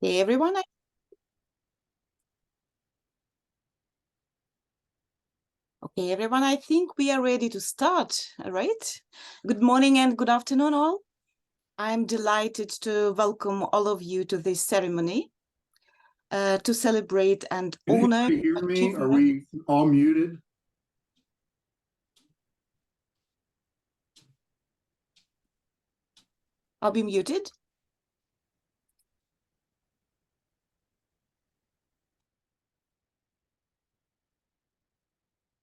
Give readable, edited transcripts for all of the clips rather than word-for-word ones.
Hey everyone. Okay, everyone, I think we are ready to start, all right? Good morning and good afternoon, all. I'm delighted to welcome all of you to this ceremony to celebrate and honor. Can you hear me? Are we all muted? I'll be muted.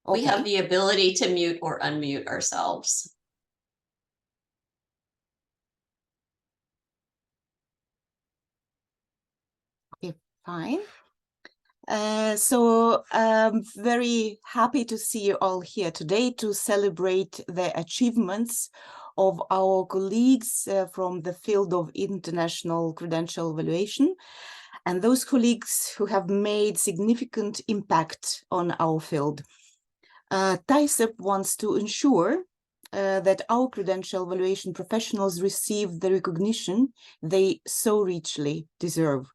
We have the ability to mute or unmute ourselves. Okay, fine. So I'm very happy to see you all here today to celebrate the achievements of our colleagues from the field of international credential evaluation and those colleagues who have made significant impact on our field. TAICEP wants to ensure that our credential evaluation professionals receive the recognition they so richly deserve.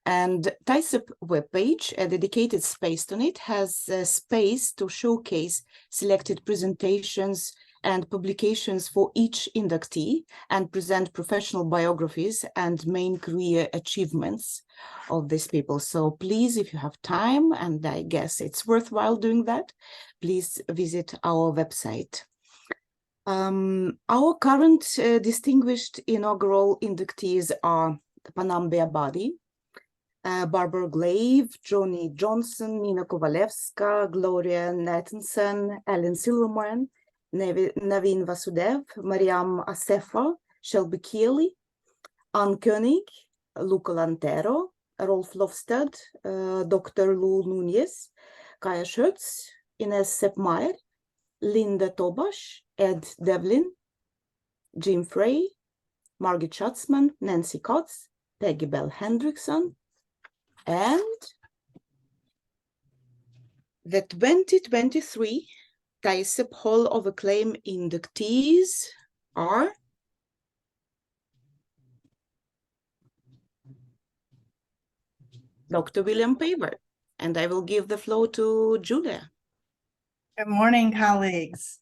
And TAICEP webpage, a dedicated space on it, has a space to showcase selected presentations and publications for each inductee and present professional biographies and main career achievements of these people. So please, if you have time, and I guess it's worthwhile doing that, please visit our website. Our current distinguished inaugural inductees are Panambia Badi, Barbara Glaive, Joni Johnson, Nina Kovalevska, Gloria Nathanson, Ellen Silverman, Naveen Vasudev, Mariam Asefa, Shelby Keeley, Ann Koenig, Luca Lantero, Rolf Lofstad, Dr. Lou Nunez, Kaya Schutz, Ines Seppmeyer, Linda Tobash, Ed Devlin, Jim Frey, Margit Schatzman, Nancy Kotz, Peggy Bell Hendrickson, and the 2023 TAICEP Hall of Acclaim inductees are Dr. William Paver, and I will give the floor to Julia. Good morning, colleagues.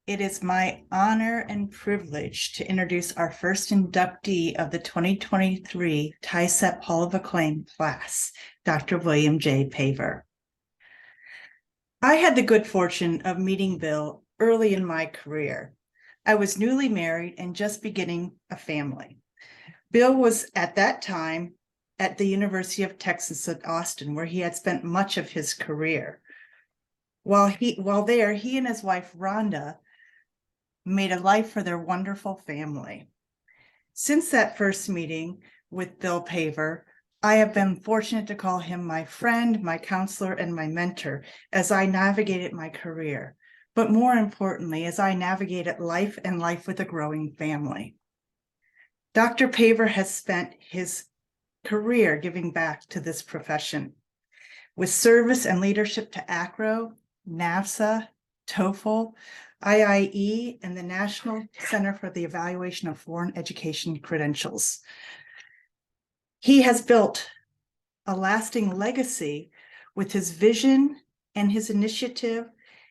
It is my honor and privilege to introduce our first inductee of the 2023 TAICEP Hall of Acclaim class, Dr. William J. Paver. I had the good fortune of meeting Bill early in my career. I was newly married and just beginning a family. Bill was at that time at the University of Texas at Austin, where he had spent much of his career. While there, he and his wife, Rhonda, made a life for their wonderful family. Since that first meeting with Bill Paver, I have been fortunate to call him my friend, my counselor, and my mentor as I navigated my career, but more importantly, as I navigated life and life with a growing family. Dr. Paver has spent his career giving back to this profession with service and leadership to ACRO, NAFSA, TOEFL, IIE, and the National Center for the Evaluation of Foreign Education Credentials. He has built a lasting legacy with his vision and his initiative,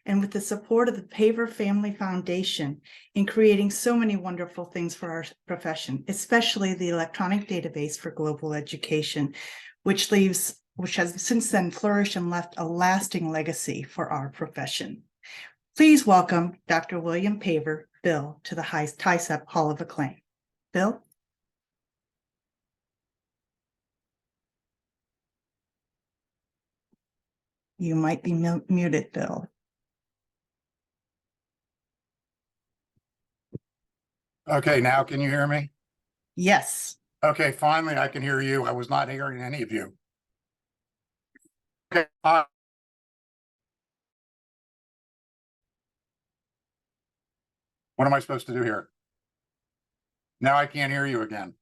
and with the support of the Paver Family Foundation in creating so many wonderful things for our profession, especially the electronic database for global education, which has since then flourished and left a lasting legacy for our profession. Please welcome Dr. William Paver, Bill, to the TAICEP Hall of Acclaim. Bill? You might be muted, Bill. Okay, now can you hear me? Yes. Okay, finally I can hear you. I was not hearing any of you. Okay. What am I supposed to do here? Now I can't hear you again.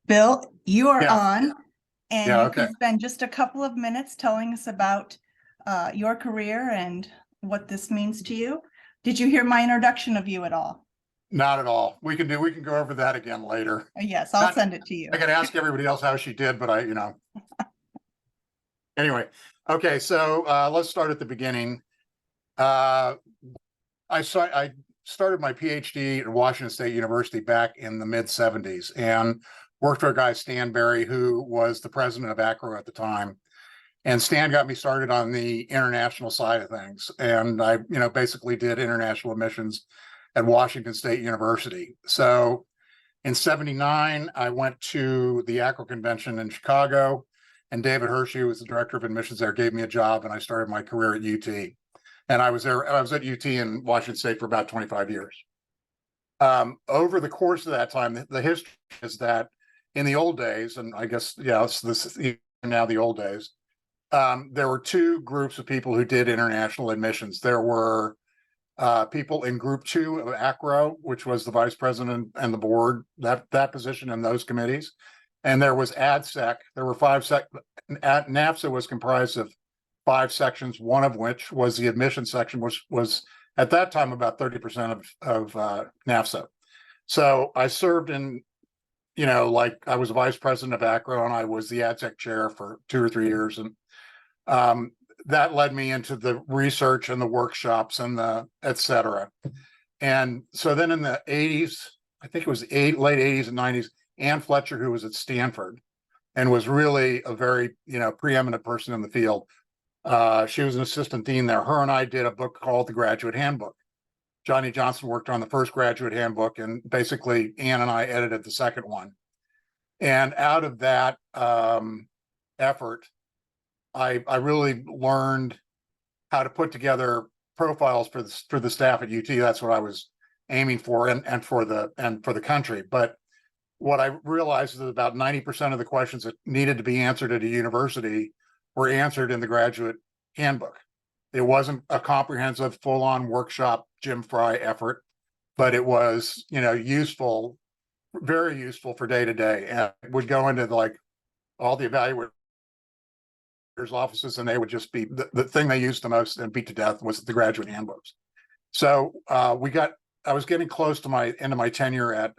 Bill, you are on, and Yeah, you okay. can spend just a couple of minutes telling us about your career and what this means to you. Did you hear my introduction of you at all? Not at all. We can go over that again later. Yes, I'll Not- send it to you. I gotta ask everybody else how she did, but anyway. Okay, so let's start at the beginning. I started my PhD at Washington State University back in the mid-70s and worked for a guy, Stan Berry, who was the president of ACRO at the time. And Stan got me started on the international side of things. And I, basically did international admissions at Washington State University. So in 79, I went to the ACRO convention in Chicago, and David Hershey, who was the director of admissions there, gave me a job, and I started my career at UT. And I was at UT in Washington State for about 25 years. Over the course of that time, the history is that in the old days, and I guess, this is now the old days, there were two groups of people who did international admissions. There were people in group 2 of ACRO, which was the vice president and the board, that position in those committees. And there was ADSEC. There were 5 NAFSA was comprised of 5 sections, one of which was the admission section, which was at that time about 30% of NAFSA. So I served in, I was vice president of ACRO, and I was the ADSEC chair for 2 or 3 years. And that led me into the research and the workshops and the et cetera. And so then in the 80s, I think it was late 80s and 90s, Ann Fletcher, who was at Stanford and was really a very, preeminent person in the field. She was an assistant dean there. Her and I did a book called The Graduate Handbook. Johnny Johnson worked on the first graduate handbook, and basically Ann and I edited the second one. And out of that effort, I really learned how to put together profiles for the staff at UT. That's what I was aiming for, and for the country. But what I realized is that about 90% of the questions that needed to be answered at a university were answered in the graduate handbook. It wasn't a comprehensive, full-on workshop Jim Fry effort, but it was, useful, very useful for day to day, and it would go into all the evaluators' offices, and they would just be the thing they used the most and beat to death was the graduate handbooks. So I was getting close to my end of my tenure at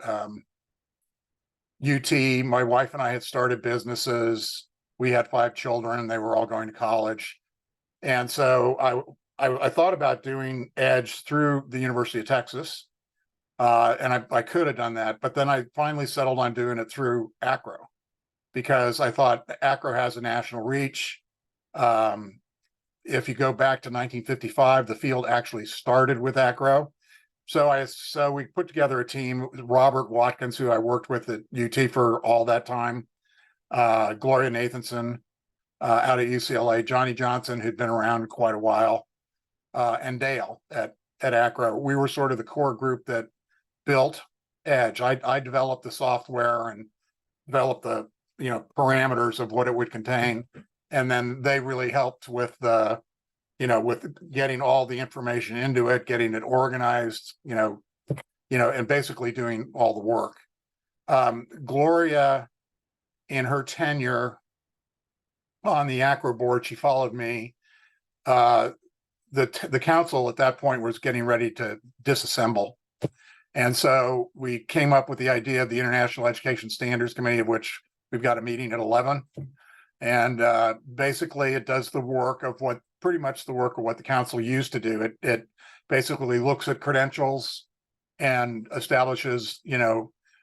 UT. My wife and I had started businesses. We had 5 children. They were all going to college. And so I thought about doing Edge through the University of Texas. And I could have done that, but then I finally settled on doing it through ACRO, because I thought ACRO has a national reach. If you go back to 1955, the field actually started with ACRO. So we put together a team. Robert Watkins, who I worked with at UT for all that time, Gloria Nathanson out at UCLA, Johnny Johnson, who'd been around quite a while, and Dale at ACRO. We were sort of the core group that built Edge. I developed the software and developed the parameters of what it would contain, and then they really helped with with getting all the information into it, getting it organized, and basically doing all the work. Gloria, in her tenure on the ACRO board, she followed me. The council at that point was getting ready to disassemble. And so we came up with the idea of the International Education Standards Committee, of which we've got a meeting at 11. And basically it does the work of pretty much the work of what the council used to do. It basically looks at credentials and establishes,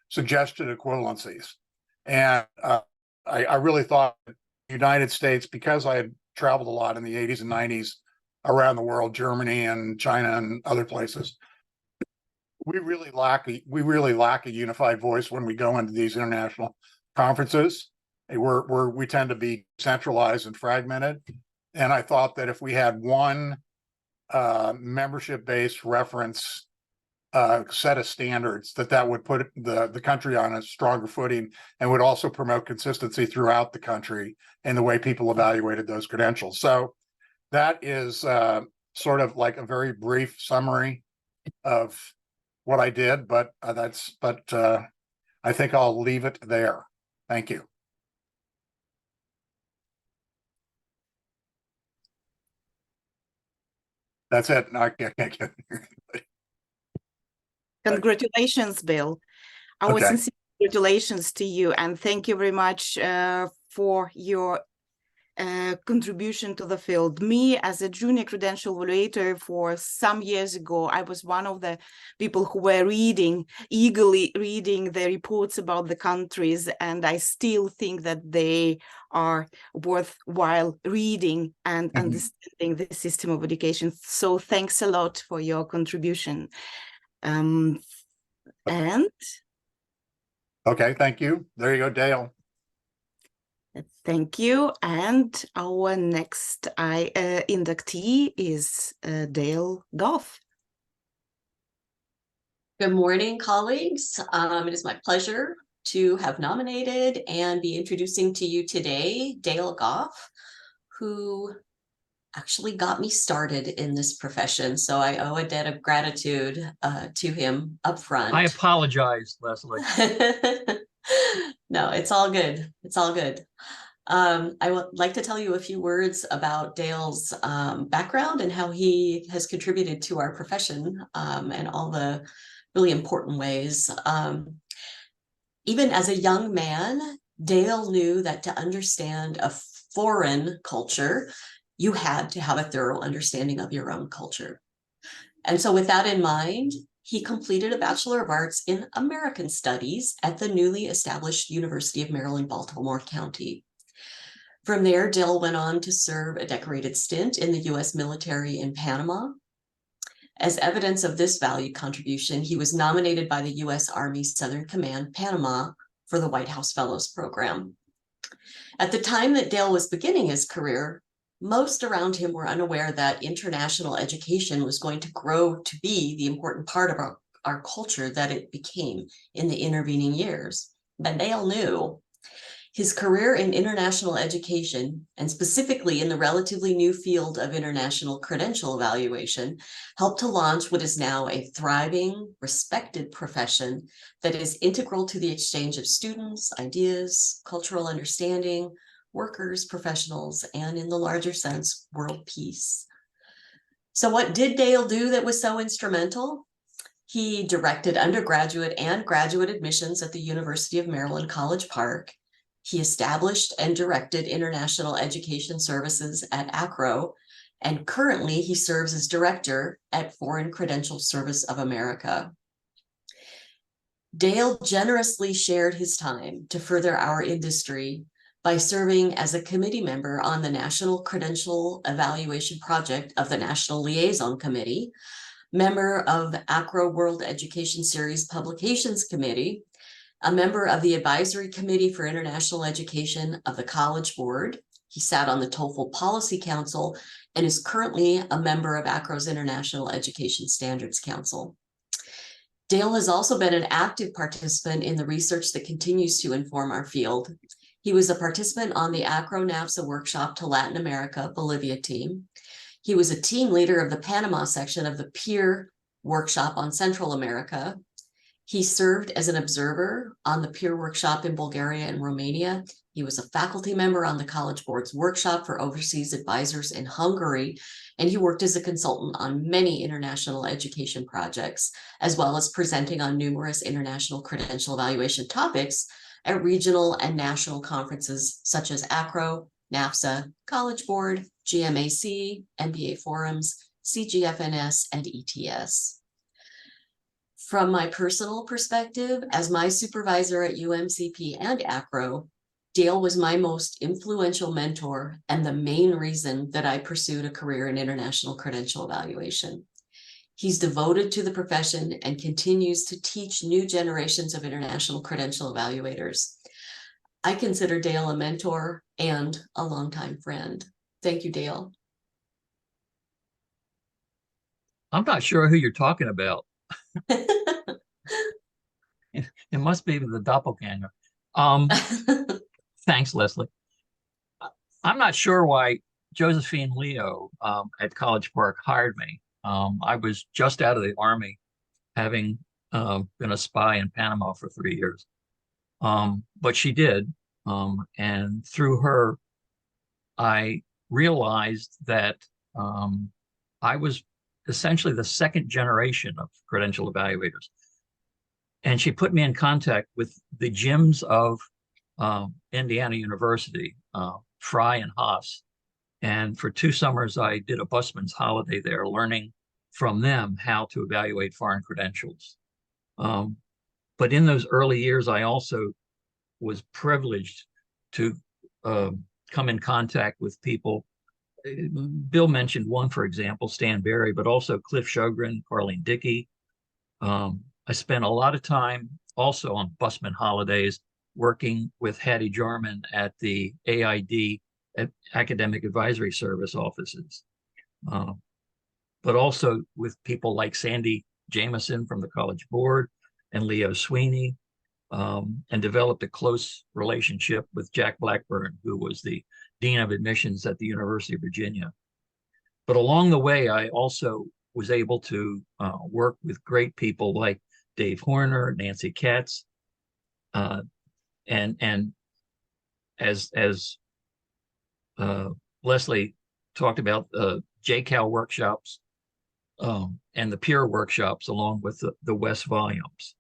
suggested equivalencies. And I really thought the United States, because I had traveled a lot in the 80s and 90s around the world, Germany and China and other places, we really lack a unified voice when we go into these international conferences. We tend to be centralized and fragmented. And I thought that if we had one membership-based reference set of standards, that would put the country on a stronger footing, and would also promote consistency throughout the country in the way people evaluated those credentials. So that is sort of like a very brief summary of what I did, but I think I'll leave it there. Thank you. That's it. No, I can't get Congratulations, Bill. Our Okay. sincere congratulations to you, and thank you very much for your contribution to the field. Me, as a junior credential evaluator for some years ago, I was one of the people who were eagerly reading the reports about the countries, and I still think that they are worthwhile reading and understanding the system of education. So thanks a lot for your contribution. And Okay, thank you. There you go, Dale. thank you. And our next inductee is Dale Goff. Good morning, colleagues. It is my pleasure to have nominated and be introducing to you today Dale Goff, who actually got me started in this profession. So I owe a debt of gratitude to him up front. I apologize, Leslie. No, it's all good. It's all good. I would like to tell you a few words about Dale's background and how he has contributed to our profession and all the really important ways. Even as a young man, Dale knew that to understand a foreign culture, you had to have a thorough understanding of your own culture. And so with that in mind, he completed a Bachelor of Arts in American Studies at the newly established University of Maryland, Baltimore County. From there, Dale went on to serve a decorated stint in the U.S. military in Panama. As evidence of this valued contribution, he was nominated by the U.S. Army Southern Command, Panama, for the White House Fellows Program. At the time that Dale was beginning his career, most around him were unaware that international education was going to grow to be the important part of our culture that it became in the intervening years. But Dale knew. His career in international education, and specifically in the relatively new field of international credential evaluation, helped to launch what is now a thriving, respected profession that is integral to the exchange of students, ideas, cultural understanding, workers, professionals, and in the larger sense, world peace. So what did Dale do that was so instrumental? He directed undergraduate and graduate admissions at the University of Maryland, College Park. He established and directed international education services at Acclaim, and currently he serves as director at Foreign Credential Service of America. Dale generously shared his time to further our industry by serving as a committee member on the National Credential Evaluation Project of the National Liaison Committee, member of Acclaim World Education Series Publications Committee, a member of the Advisory Committee for International Education of the College Board. He sat on the TOEFL Policy Council and is currently a member of ACRO's International Education Standards Council. Dale has also been an active participant in the research that continues to inform our field. He was a participant on the ACRO NAFSA workshop to Latin America Bolivia team. He was a team leader of the Panama section of the peer workshop on Central America. He served as an observer on the peer workshop in Bulgaria and Romania. He was a faculty member on the College Board's workshop for overseas advisors in Hungary, and he worked as a consultant on many international education projects, as well as presenting on numerous international credential evaluation topics at regional and national conferences such as ACRO, NAFSA, College Board, GMAC, MBA Forums, CGFNS, and ETS. From my personal perspective, as my supervisor at UMCP and ACRO, Dale was my most influential mentor and the main reason that I pursued a career in international credential evaluation. He's devoted to the profession and continues to teach new generations of international credential evaluators. I consider Dale a mentor and a longtime friend. Thank you, Dale. I'm not sure who you're talking about. It must be the doppelganger. Thanks, Leslie. I'm not sure why Josephine Leo at College Park hired me. I was just out of the Army, having been a spy in Panama for 3 years. But she did. And through her, I realized that I was essentially the second generation of credential evaluators. And she put me in contact with the gyms of Indiana University, Fry and Haas. And for 2 summers, I did a busman's holiday there, learning from them how to evaluate foreign credentials. But in those early years, I also was privileged to come in contact with people. Bill mentioned one, for example, Stan Berry, but also Cliff Sjogren, Carlene Dickey. I spent a lot of time also on busman holidays working with Hattie Jarman at the AID Academic Advisory Service offices, but also with people like Sandy Jameson from the College Board and Leo Sweeney, and developed a close relationship with Jack Blackburn, who was the Dean of Admissions at the University of Virginia. But along the way, I also was able to work with great people like Dave Horner, Nancy Katz, and as Leslie talked about, JCal workshops and the peer workshops, along with the West volumes.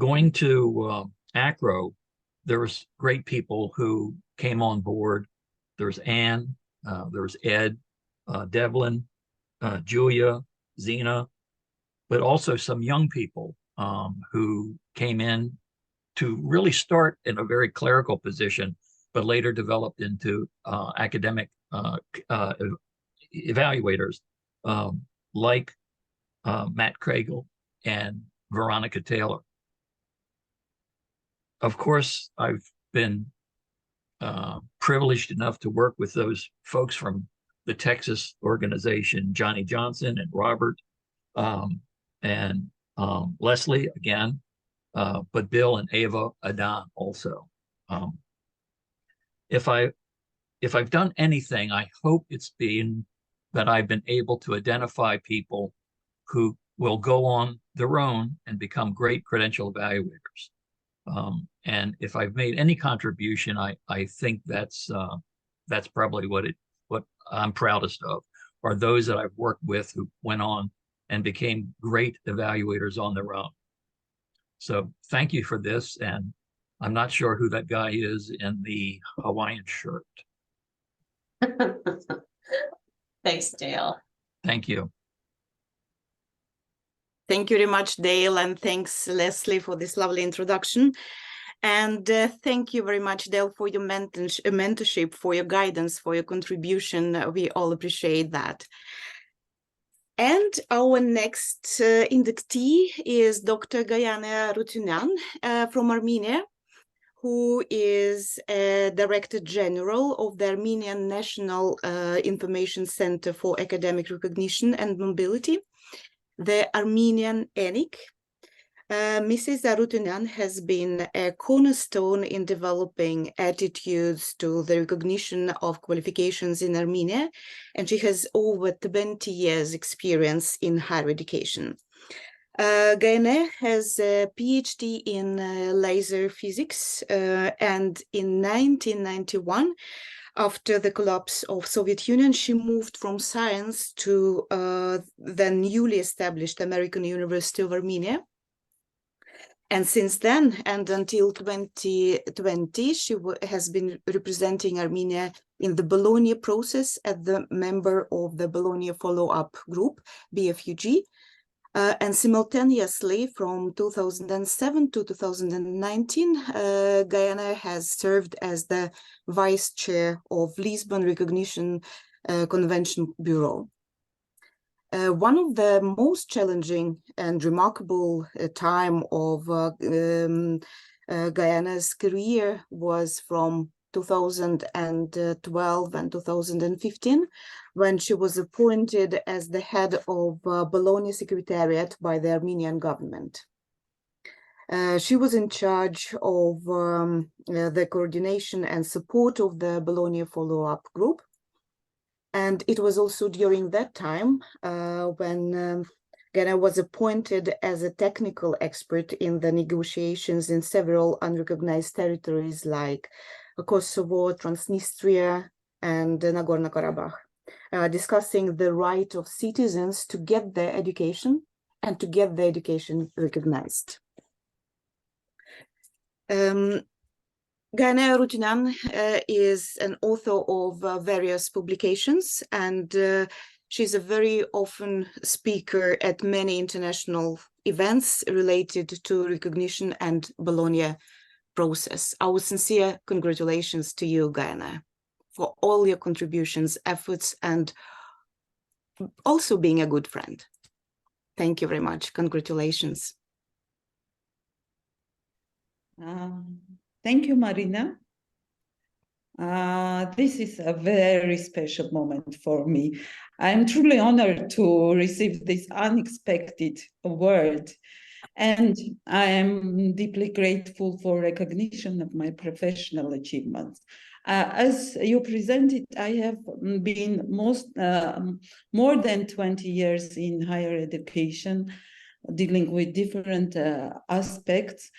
Going to ACRO, there was great people who came on board. There was Anne, there was Ed, Devlin, Julia, Zena, but also some young people who came in to really start in a very clerical position, but later developed into academic evaluators like Matt Craigle and Veronica Taylor. Of course, I've been privileged enough to work with those folks from the Texas organization, Johnny Johnson and Robert, and Leslie again, but Bill and Ava Adan also. If I've done anything, I hope it's been that I've been able to identify people who will go on their own and become great credential evaluators. And if I've made any contribution, I think that's probably what I'm proudest of, are those that I've worked with who went on and became great evaluators on their own. So thank you for this, and I'm not sure who that guy is in the Hawaiian shirt. Thanks, Dale. Thank you. Thank you very much, Dale, and thanks, Leslie, for this lovely introduction. And thank you very much, Dale, for your mentorship, for your guidance, for your contribution. We all appreciate that. And our next inductee is Dr. Gayane Rutyunyan from Armenia, who is Director General of the Armenian National Information Center for Academic Recognition and Mobility, the Armenian ENIC. Mrs. Rutyunyan has been a cornerstone in developing attitudes to the recognition of qualifications in Armenia, and she has over 20 years experience in higher education. Gayane has a PhD in laser physics, and in 1991, after the collapse of Soviet Union, she moved from science to the newly established American University of Armenia. And since then, and until 2020, she has been representing Armenia in the Bologna process as the member of the Bologna follow-up group, BFUG. And simultaneously, from 2007 to 2019, Gayane has served as the vice chair of Lisbon Recognition Convention Bureau. One of the most challenging and remarkable time of Gayane's career was from 2012 and 2015, when she was appointed as the head of Bologna Secretariat by the Armenian government. She was in charge of the coordination and support of the Bologna follow-up group. And it was also during that time when Gayane was appointed as a technical expert in the negotiations in several unrecognized territories like Kosovo, Transnistria, and Nagorno-Karabakh, discussing the right of citizens to get their education and to get their education recognized. Gaine Rutinan is an author of various publications, and she's a very often speaker at many international events related to recognition and Bologna process. Our sincere congratulations to you, Gaine, for all your contributions, efforts, and also being a good friend. Thank you very much. Congratulations. Thank you, Marina. This is a very special moment for me. I'm truly honored to receive this unexpected award, and I am deeply grateful for recognition of my professional achievements. As you presented, I have been more than 20 years in higher education, dealing with different aspects.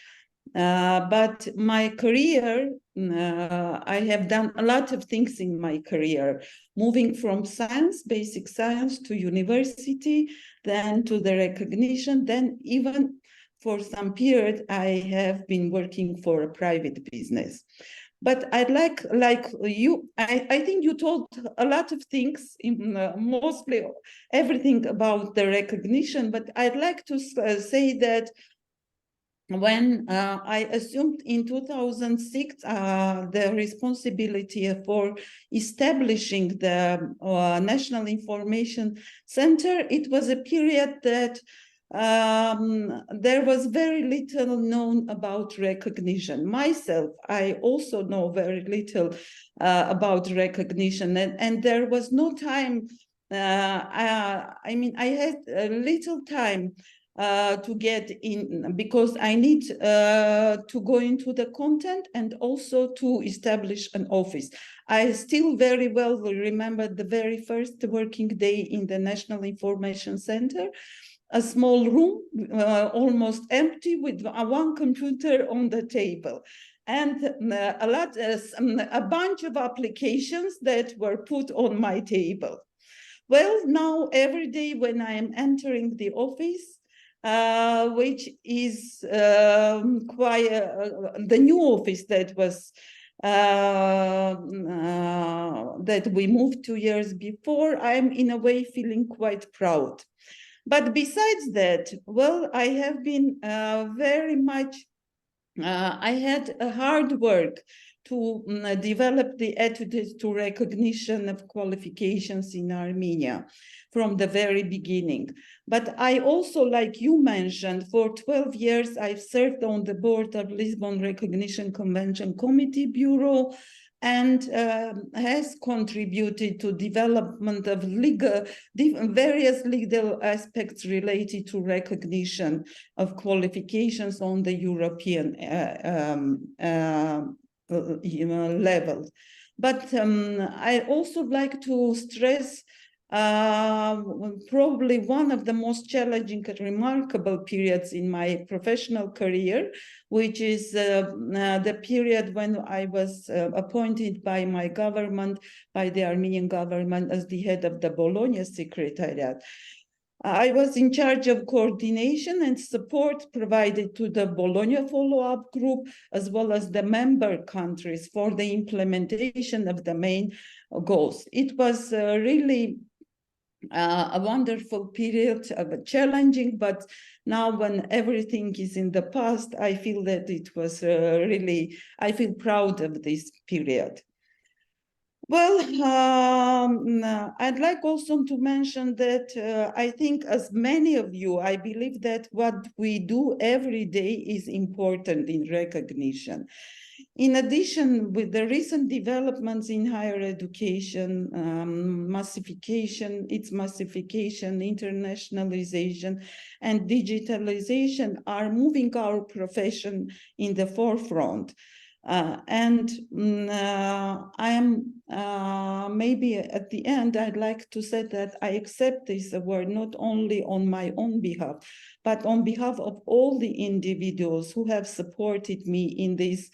But my career, I have done a lot of things in my career, moving from science, basic science, to university, then to the recognition, then even for some period, I have been working for a private business. But I'd like you, I think you told a lot of things, mostly everything about the recognition, but I'd like to say that when I assumed in 2006 the responsibility for establishing the National Information Center, it was a period that there was very little known about recognition. Myself, I also know very little about recognition, and there was no time. I mean, I had little time to get in, because I need to go into the content and also to establish an office. I still very well remember the very first working day in the National Information Center, a small room, almost empty, with one computer on the table, and a bunch of applications that were put on my table. Well, now every day when I am entering the office, which is quite the new office that was that we moved 2 years before, I'm in a way feeling quite proud. But besides that, well, I have been very much, I had a hard work to develop the attitude to recognition of qualifications in Armenia from the very beginning. But I also, like you mentioned, for 12 years, I've served on the board of Lisbon Recognition Convention Committee Bureau, and has contributed to development of various legal aspects related to recognition of qualifications on the European level. But I also like to stress probably one of the most challenging and remarkable periods in my professional career, which is the period when I was appointed by my government, by the Armenian government, as the head of the Bologna Secretariat. I was in charge of coordination and support provided to the Bologna follow-up group, as well as the member countries, for the implementation of the main goals. It was really a wonderful period, challenging, but now when everything is in the past, I feel that it was really, I feel proud of this period. Well, I'd like also to mention that I think, as many of you, I believe that what we do every day is important in recognition. In addition, with the recent developments in higher education, its massification, internationalization, and digitalization are moving our profession in the forefront. I am maybe at the end, I'd like to say that I accept this award not only on my own behalf, but on behalf of all the individuals who have supported me in this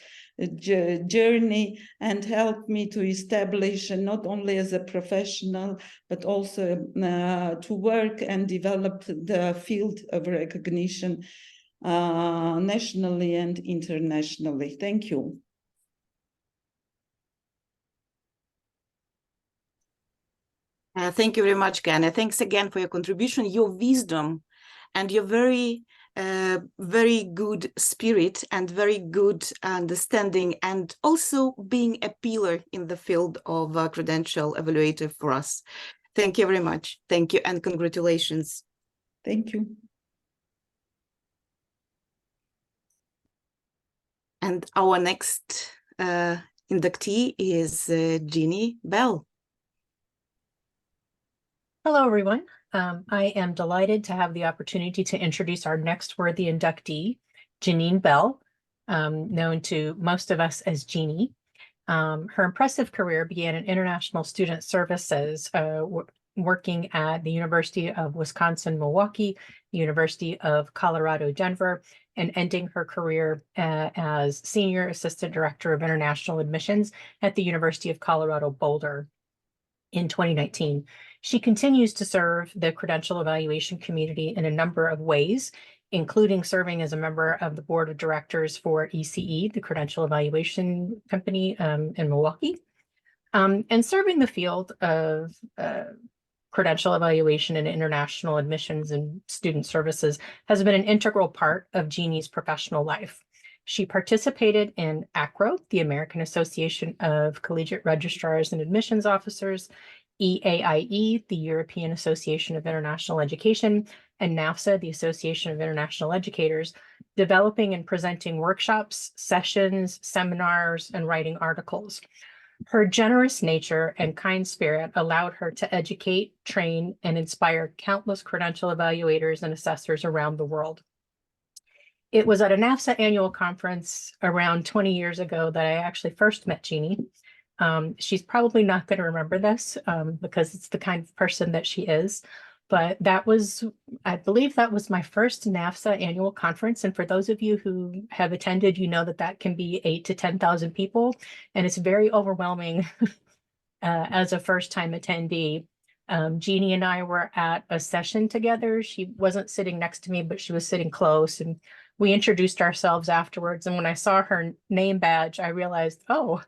journey and helped me to establish, not only as a professional, but also to work and develop the field of recognition nationally and internationally. Thank you. Thank you very much, Gania. Thanks again for your contribution, your wisdom, and your very good spirit and very good understanding, and also being a pillar in the field of credential evaluator for us. Thank you very much. Thank you and congratulations. Thank you. And our next inductee is Jeannie Bell. Hello, everyone. I am delighted to have the opportunity to introduce our next worthy inductee, Janine Bell, known to most of us as Jeannie. Her impressive career began in international student services, working at the University of Wisconsin-Milwaukee, University of Colorado, Denver, and ending her career as Senior Assistant Director of International Admissions at the University of Colorado, Boulder in 2019. She continues to serve the credential evaluation community in a number of ways, including serving as a member of the board of directors for ECE, the credential evaluation company in Milwaukee, and serving the field of credential evaluation and international admissions and student services has been an integral part of Jeannie's professional life. She participated in ACRO, the American Association of Collegiate Registrars and Admissions Officers, EAIE, the European Association of International Education, and NAFSA, the Association of International Educators, developing and presenting workshops, sessions, seminars, and writing articles. Her generous nature and kind spirit allowed her to educate, train, and inspire countless credential evaluators and assessors around the world. It was at a NAFSA annual conference around 20 years ago that I actually first met Jeannie. She's probably not going to remember this because it's the kind of person that she is, but that was, I believe that was my first NAFSA annual conference. And for those of you who have attended, you know that that can be 8,000 to 10,000 people, and it's very overwhelming as a first-time attendee. Jeannie and I were at a session together. She wasn't sitting next to me, but she was sitting close, and we introduced ourselves afterwards. And when I saw her name badge, I realized, oh,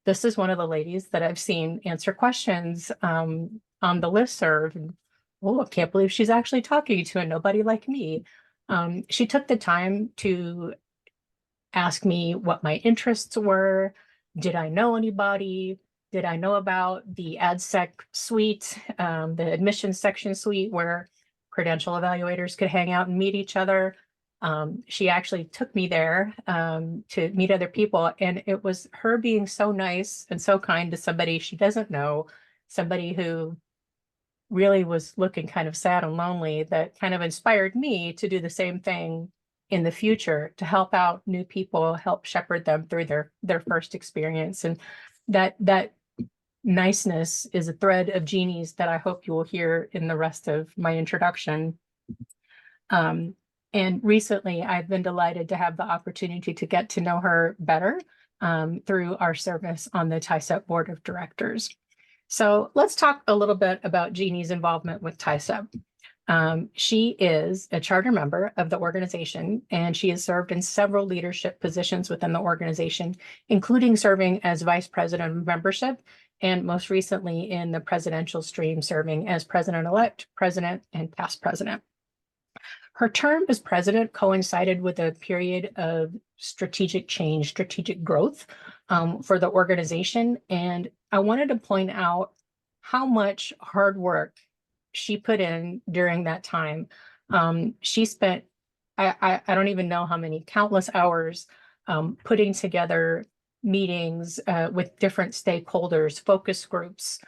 this is one of the ladies that I've seen answer questions on the listserv. And, oh, I can't believe she's actually talking to a nobody like me. She took the time to ask me what my interests were. Did I know anybody? Did I know about the AdSec suite, the admissions section suite where credential evaluators could hang out and meet each other? She actually took me there to meet other people, and it was her being so nice and so kind to somebody she doesn't know, somebody who really was looking kind of sad and lonely, that kind of inspired me to do the same thing in the future, to help out new people, help shepherd them through their first experience. And that niceness is a thread of Jeannie's that I hope you will hear in the rest of my introduction. And recently, I've been delighted to have the opportunity to get to know her better through our service on the TAICEP board of directors. So let's talk a little bit about Jeannie's involvement with TAICEP. She is a charter member of the organization, and she has served in several leadership positions within the organization, including serving as vice president of membership, and most recently in the presidential stream, serving as president-elect, president, and past president. Her term as president coincided with a period of strategic change, strategic growth for the organization. And I wanted to point out how much hard work she put in during that time. She spent, I don't even know how many, countless hours putting together meetings with different stakeholders, focus groups,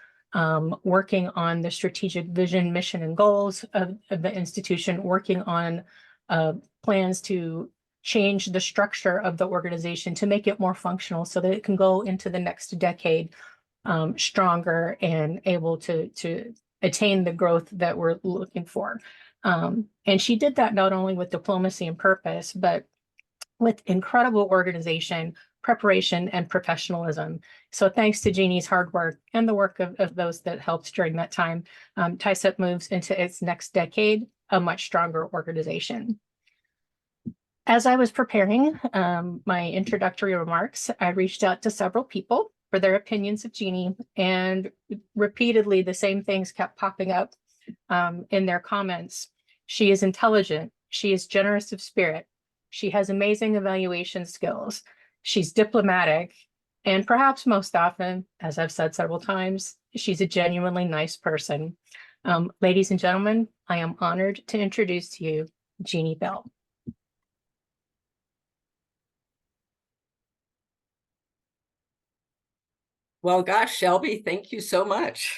working on the strategic vision, mission, and goals of the institution, working on plans to change the structure of the organization to make it more functional so that it can go into the next decade stronger and able to attain the growth that we're looking for. And she did that not only with diplomacy and purpose, but with incredible organization, preparation, and professionalism. So thanks to Jeannie's hard work and the work of those that helped during that time, TAICEP moves into its next decade, a much stronger organization. As I was preparing my introductory remarks, I reached out to several people for their opinions of Jeannie, and repeatedly the same things kept popping up in their comments. She is intelligent. She is generous of spirit. She has amazing evaluation skills. She's diplomatic. And perhaps most often, as I've said several times, she's a genuinely nice person. Ladies and gentlemen, I am honored to introduce to you Jeannie Bell. Well, gosh, Shelby, thank you so much.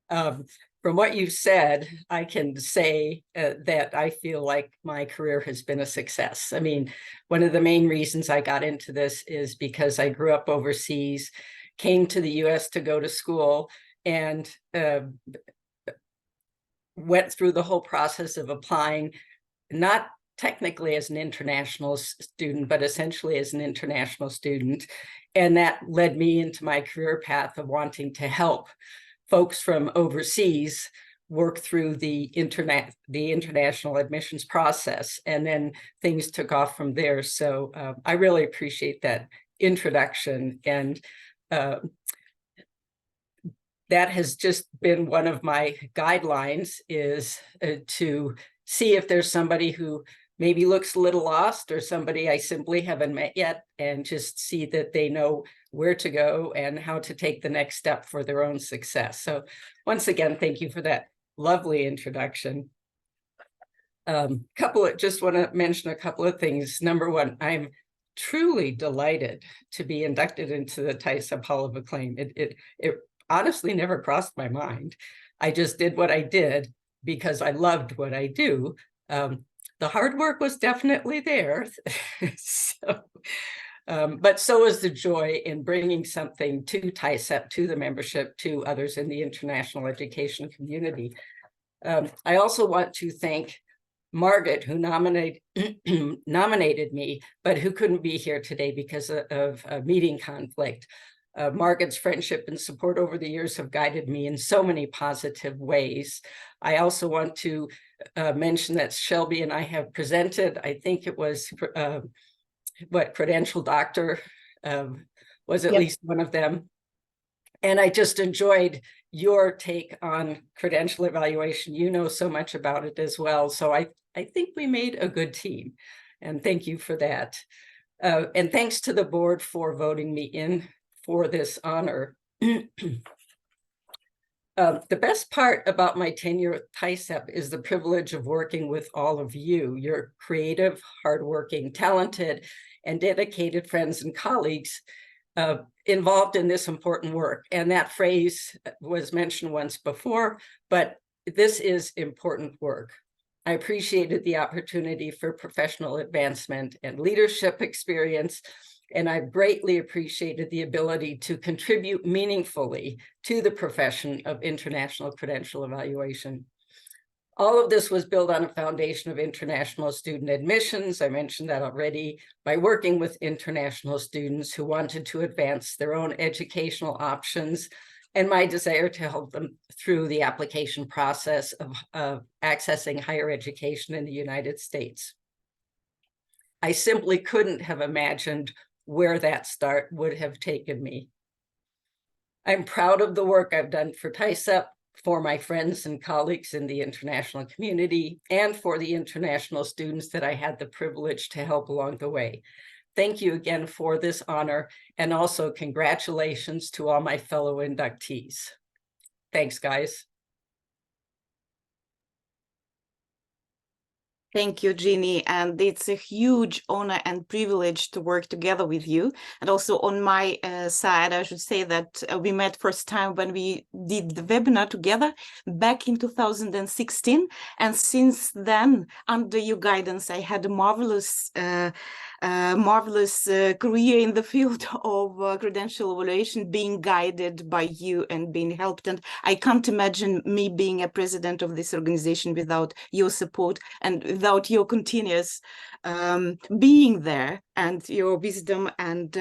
From what you've said, I can say that I feel like my career has been a success. I mean, one of the main reasons I got into this is because I grew up overseas, came to the US to go to school, and went through the whole process of applying, not technically as an international student, but essentially as an international student. And that led me into my career path of wanting to help folks from overseas work through the international admissions process. And then things took off from there. So I really appreciate that introduction. And that has just been one of my guidelines, is to see if there's somebody who maybe looks a little lost, or somebody I simply haven't met yet, and just see that they know where to go and how to take the next step for their own success. So once again, thank you for that lovely introduction. Just want to mention a couple of things. Number one, I'm truly delighted to be inducted into the TAICEP Hall of Acclaim. It honestly never crossed my mind. I just did what I did because I loved what I do. The hard work was definitely there. But so is the joy in bringing something to TAICEP, to the membership, to others in the international education community. I also want to thank Margaret, who nominated me, but who couldn't be here today because of a meeting conflict. Margaret's friendship and support over the years have guided me in so many positive ways. I also want to mention that Shelby and I have presented, I think it was, Credential Doctor was at least one of them. And I just enjoyed your take on credential evaluation. You know so much about it as well. So I think we made a good team. And thank you for that. And thanks to the board for voting me in for this honor. The best part about my tenure at TAICEP is the privilege of working with all of you. You're creative, hardworking, talented, and dedicated friends and colleagues involved in this important work. And that phrase was mentioned once before, but this is important work. I appreciated the opportunity for professional advancement and leadership experience, and I've greatly appreciated the ability to contribute meaningfully to the profession of international credential evaluation. All of this was built on a foundation of international student admissions. I mentioned that already, by working with international students who wanted to advance their own educational options, and my desire to help them through the application process of accessing higher education in the United States. I simply couldn't have imagined where that start would have taken me. I'm proud of the work I've done for TAICEP, for my friends and colleagues in the international community, and for the international students that I had the privilege to help along the way. Thank you again for this honor, and also congratulations to all my fellow inductees. Thanks, guys. Thank you, Jeannie, and it's a huge honor and privilege to work together with you. And also on my side, I should say that we met first time when we did the webinar together back in 2016. And since then, under your guidance, I had a marvelous career in the field of credential evaluation, being guided by you and being helped. And I can't imagine me being a president of this organization without your support and without your continuous being there, and your wisdom and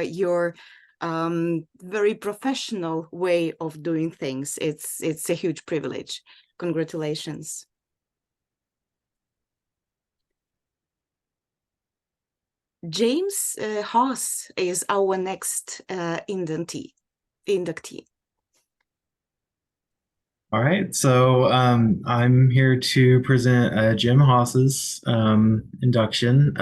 your very professional way of doing things. It's a huge privilege. Congratulations. James Haas is our next inductee. All right, so I'm here to present Jim Haas's induction.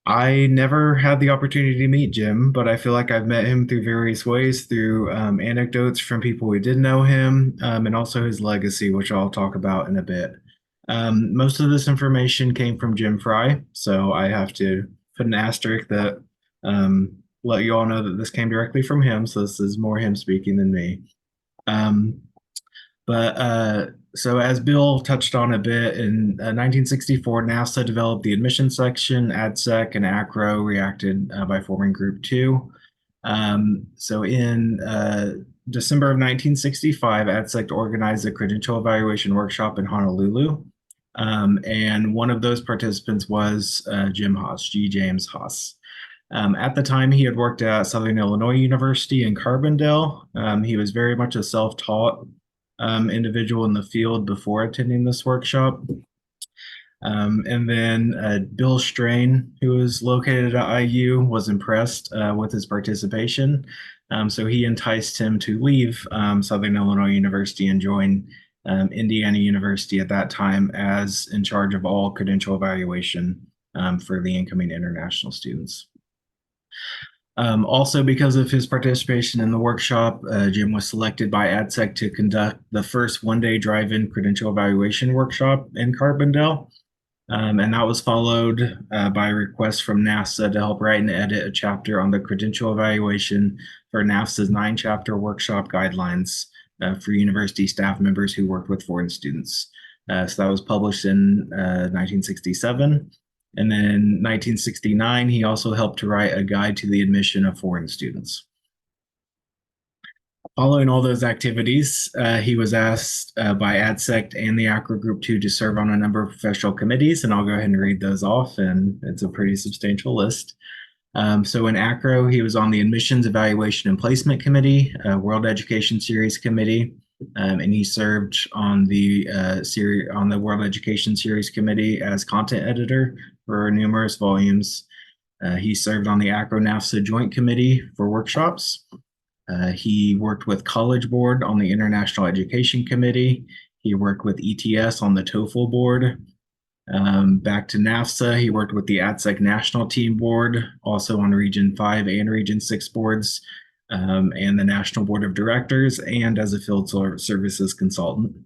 I never had the opportunity to meet Jim, but I feel like I've met him through various ways, through anecdotes from people who did know him, and also his legacy, which I'll talk about in a bit. Most of this information came from Jim Fry, so I have to put an asterisk that let you all know that this came directly from him, so this is more him speaking than me. So as Bill touched on a bit, in 1964, NASA developed the admission section. ADSEC and ACRO reacted by forming Group 2. So in December of 1965, ADSEC organized a credential evaluation workshop in Honolulu. And one of those participants was Jim Haas, G. James Haas. At the time, he had worked at Southern Illinois University in Carbondale. He was very much a self-taught individual in the field before attending this workshop. And then Bill Strain, who was located at IU, was impressed with his participation. So he enticed him to leave Southern Illinois University and join Indiana University at that time as in charge of all credential evaluation for the incoming international students. Also, because of his participation in the workshop, Jim was selected by ADSEC to conduct the first one-day drive-in credential evaluation workshop in Carbondale. And that was followed by a request from NASA to help write and edit a chapter on the credential evaluation for NAFSA's 9-chapter workshop guidelines for university staff members who worked with foreign students. So that was published in 1967. And then in 1969, he also helped to write a guide to the admission of foreign students. Following all those activities, he was asked by ADSEC and the ACRO Group 2 to serve on a number of professional committees, and I'll go ahead and read those off, and it's a pretty substantial list. So in ACRO, he was on the Admissions Evaluation and Placement Committee, World Education Series Committee, and he served on the World Education Series Committee as content editor for numerous volumes. He served on the ACRO-NAFSA Joint Committee for workshops. He worked with College Board on the International Education Committee. He worked with ETS on the TOEFL board. Back to NAFSA, he worked with the ADSEC National Team Board, also on Region 5 and Region 6 boards, and the National Board of Directors, and as a field services consultant.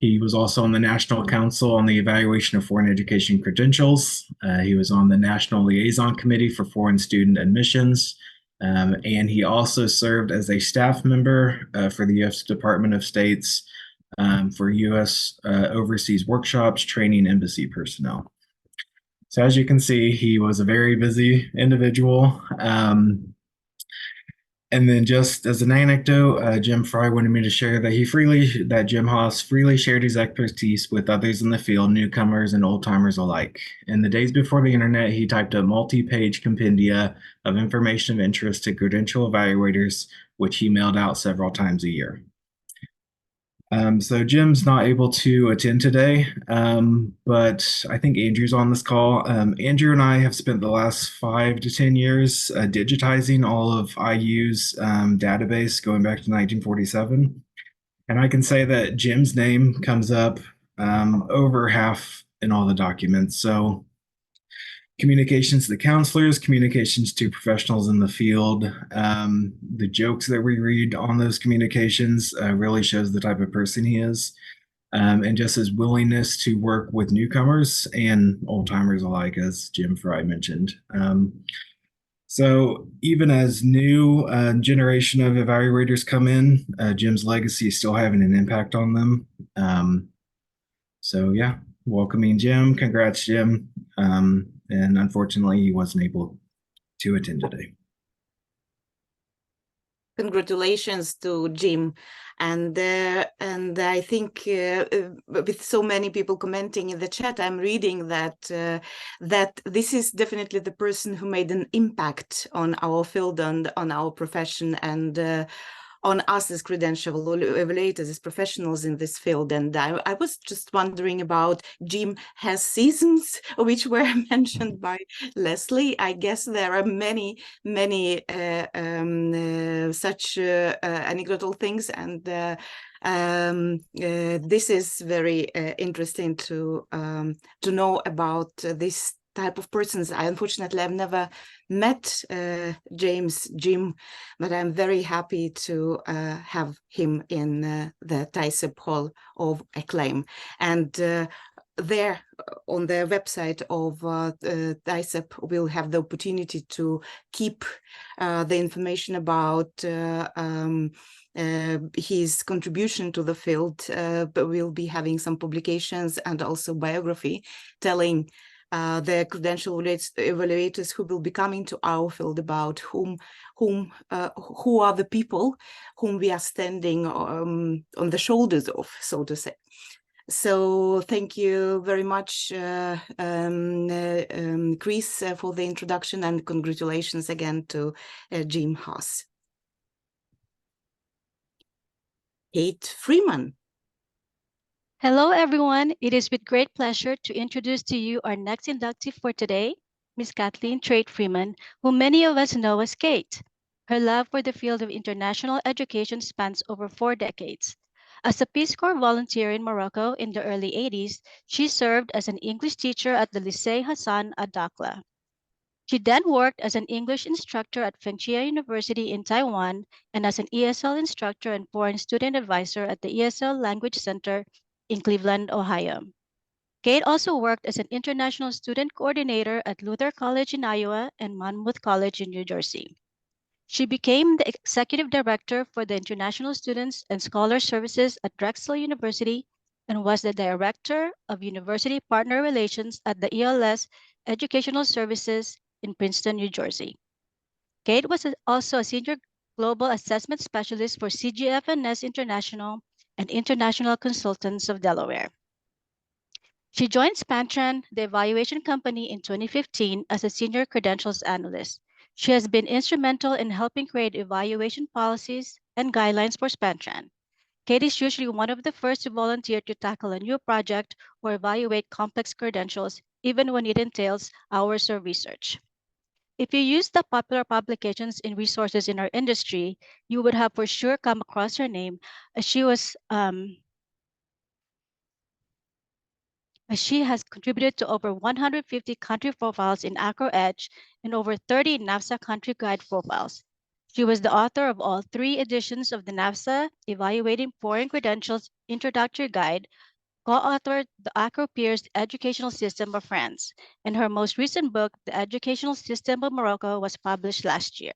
He was also on the National Council on the Evaluation of Foreign Education Credentials. He was on the National Liaison Committee for Foreign Student Admissions. And he also served as a staff member for the U.S. Department of State's for U.S. overseas workshops, training embassy personnel. So as you can see, he was a very busy individual. And then just as an anecdote, Jim Fry wanted me to share that Jim Haas freely shared his expertise with others in the field, newcomers and old-timers alike. In the days before the internet, he typed up multi-page compendia of information of interest to credential evaluators, which he mailed out several times a year. So Jim's not able to attend today, but I think Andrew's on this call. Andrew and I have spent the last 5 to 10 years digitizing all of IU's database going back to 1947. And I can say that Jim's name comes up over half in all the documents. So communications to the counselors, communications to professionals in the field. The jokes that we read on those communications really shows the type of person he is, and just his willingness to work with newcomers and old-timers alike, as Jim Fry mentioned. So even as new generation of evaluators come in, Jim's legacy is still having an impact on them. So yeah, welcoming Jim. Congrats, Jim. And unfortunately, he wasn't able to attend today. Congratulations to Jim, and I think with so many people commenting in the chat, I'm reading that that this is definitely the person who made an impact on our field and on our profession, and on us as credential evaluators, as professionals in this field. And I was just wondering about GYM has seasons, which were mentioned by Leslie. I guess there are many such anecdotal things, and this is very interesting to know about this type of persons. Unfortunately, I've never met GYM, but I'm very happy to have him in the TAICEP Hall of Acclaim. And there on the website of TAICEP, we'll have the opportunity to keep the information about his contribution to the field, but we'll be having some publications and also biography telling the credential evaluators who will be coming to our field about who are the people whom we are standing on the shoulders of, so to say. So thank you very much, Chris, for the introduction, and congratulations again to GYM Haas. Kate Freeman. Hello, everyone. It is with great pleasure to introduce to you our next inductee for today, Ms. Kathleen Trait Freeman, who many of us know as Kate. Her love for the field of international education spans over 4 decades. As a Peace Corps volunteer in Morocco in the early 80s, she served as an English teacher at the Lycée Hassan at Dakhla. She then worked as an English instructor at Fengchia University in Taiwan and as an ESL instructor and foreign student advisor at the ESL Language Center in Cleveland, Ohio. Kate also worked as an international student coordinator at Luther College in Iowa and Monmouth College in New Jersey. She became the executive director for the International Students and Scholar Services at Drexel University and was the director of University Partner Relations at the ELS Educational Services in Princeton, New Jersey. Kate was also a senior global assessment specialist for CGFNS International and International Consultants of Delaware. She joined Spantran, the evaluation company, in 2015 as a senior credentials analyst. She has been instrumental in helping create evaluation policies and guidelines for Spantran. Kate is usually one of the first to volunteer to tackle a new project or evaluate complex credentials, even when it entails hours of research. If you use the popular publications and resources in our industry, you would have for sure come across her name, as she has contributed to over 150 country profiles in AcroEdge and over 30 NAFSA country guide profiles. She was the author of all 3 editions of the NAFSA Evaluating Foreign Credentials Introductory Guide, co-authored the Acro Peers Educational System of France, and her most recent book, The Educational System of Morocco, was published last year.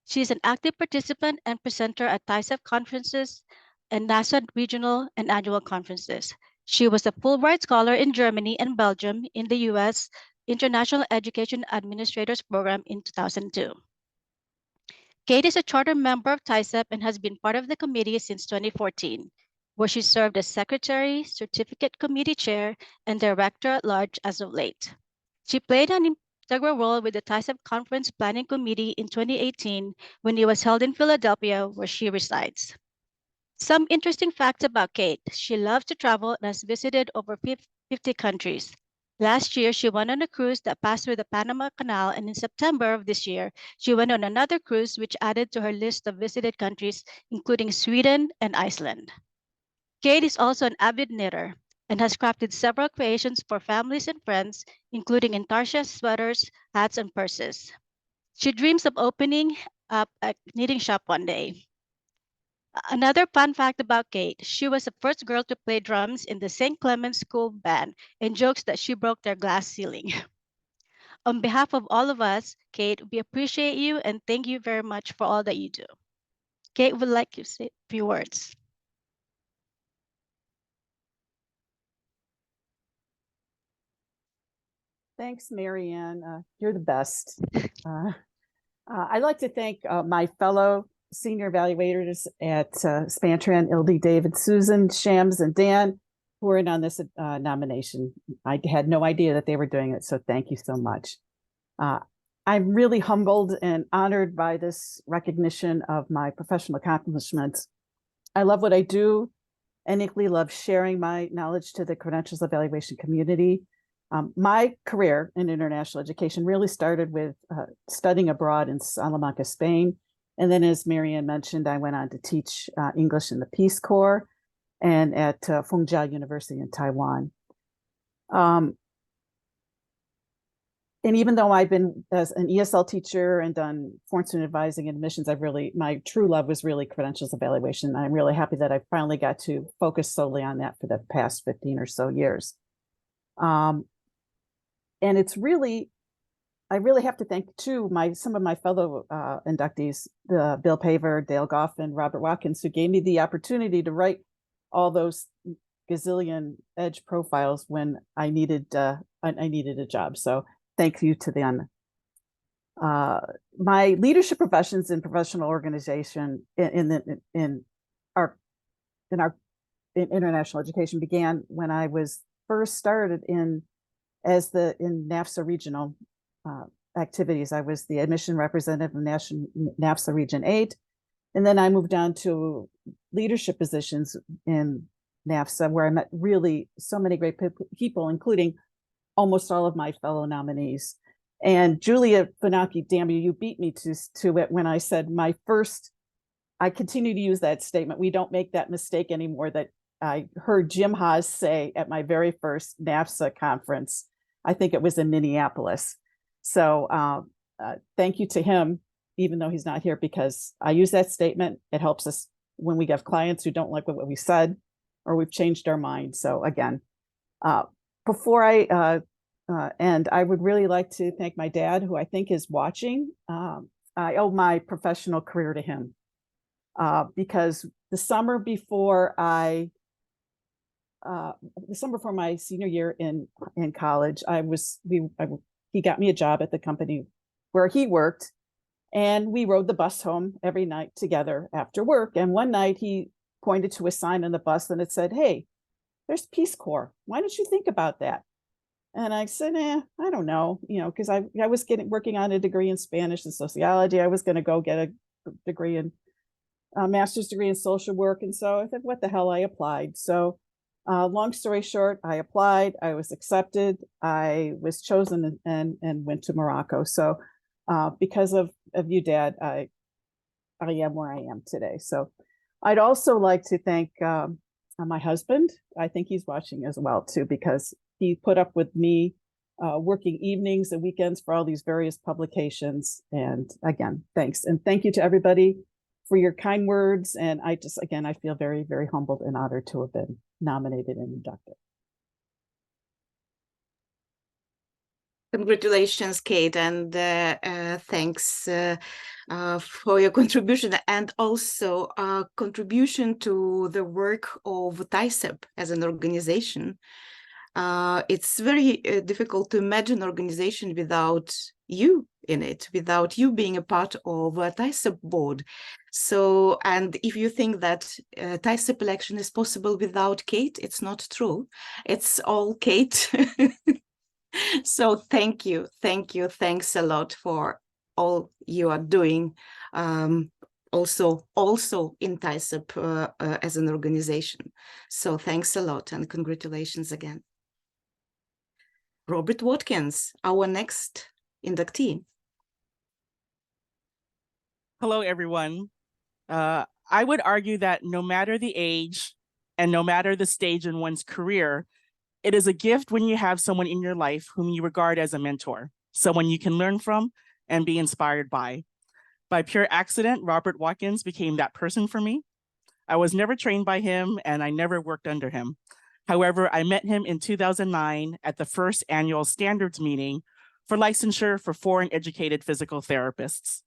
She is an active participant and presenter at TAICEP conferences and NASA regional and annual conferences. She was a Fulbright Scholar in Germany and Belgium in the U.S. International Education Administrators Program in 2002. Kate is a charter member of TAICEP and has been part of the committee since 2014, where she served as Secretary, Certificate Committee Chair, and Director at Large as of late. She played an integral role with the TAICEP Conference Planning Committee in 2018 when it was held in Philadelphia, where she resides. Some interesting facts about Kate. She loves to travel and has visited over 50 countries. Last year, she went on a cruise that passed through the Panama Canal, and in September of this year, she went on another cruise which added to her list of visited countries, including Sweden and Iceland. Kate is also an avid knitter and has crafted several creations for families and friends, including intarsia sweaters, hats, and purses. She dreams of opening up a knitting shop one day. Another fun fact about Kate, she was the first girl to play drums in the St. Clement's School Band and jokes that she broke their glass ceiling. On behalf of all of us, Kate, we appreciate you and thank you very much for all that you do. Kate would like to say a few words. Thanks, Marianne. You're the best. I'd like to thank my fellow senior evaluators at Spantran, Ildi, David, Susan, Shams, and Dan, who are in on this nomination. I had no idea that they were doing it, so thank you so much. I'm really humbled and honored by this recognition of my professional accomplishments. I love what I do and equally love sharing my knowledge to the credentials evaluation community. My career in international education really started with studying abroad in Salamanca, Spain. And then, as Marianne mentioned, I went on to teach English in the Peace Corps and at Fengjia University in Taiwan. And even though I've been as an ESL teacher and done foreign student advising and admissions, my true love was really credentials evaluation. I'm really happy that I finally got to focus solely on that for the past 15 or so years. And it's really, I really have to thank too some of my fellow inductees, Bill Paver, Dale Goff, and Robert Watkins, who gave me the opportunity to write all those gazillion EDGE profiles when I needed a job. So thank you to them. My leadership professions in professional organization in international education began when I was first started in NAFSA regional activities. I was the admission representative of NAFSA Region 8, and then I moved on to leadership positions in NAFSA, where I met really so many great people, including almost all of my fellow nominees. And Julia Finocchi, damn you beat me to it when I said I continue to use that statement. We don't make that mistake anymore, that I heard Jim Haas say at my very first NAFSA conference. I think it was in Minneapolis. So thank you to him, even though he's not here, because I use that statement. It helps us when we have clients who don't like what we said or we've changed our mind. So again, before I end, I would really like to thank my dad, who I think is watching. I owe my professional career to him because the summer before my senior year in college, he got me a job at the company where he worked, and we rode the bus home every night together after work. And one night he pointed to a sign on the bus and it said, "Hey, there's Peace Corps. Why don't you think about that?" And I said, I don't know, because I was working on a degree in Spanish and sociology. I was going to go get a degree in master's degree in social work. And so I thought, what the hell, I applied. So long story short, I applied, I was accepted, I was chosen and went to Morocco. So because of you, Dad, I am where I am today. So I'd also like to thank my husband. I think he's watching as well too, because he put up with me working evenings and weekends for all these various publications. And again, thanks. And thank you to everybody for your kind words. And I feel very, very humbled and honored to have been nominated and inducted. Congratulations, Kate, and thanks for your contribution, and also contribution to the work of TAICEP as an organization. It's very difficult to imagine an organization without you in it, without you being a part of a TAICEP board. So, and if you think that TAICEP election is possible without Kate, it's not true. It's all Kate. So thank you, thanks a lot for all you are doing, also in TAICEP as an organization. So thanks a lot and congratulations again. Robert Watkins, our next inductee. Hello, everyone. I would argue that no matter the age and no matter the stage in one's career, it is a gift when you have someone in your life whom you regard as a mentor, someone you can learn from and be inspired by. By pure accident, Robert Watkins became that person for me. I was never trained by him and I never worked under him. However, I met him in 2009 at the first annual standards meeting for licensure for foreign educated physical therapists.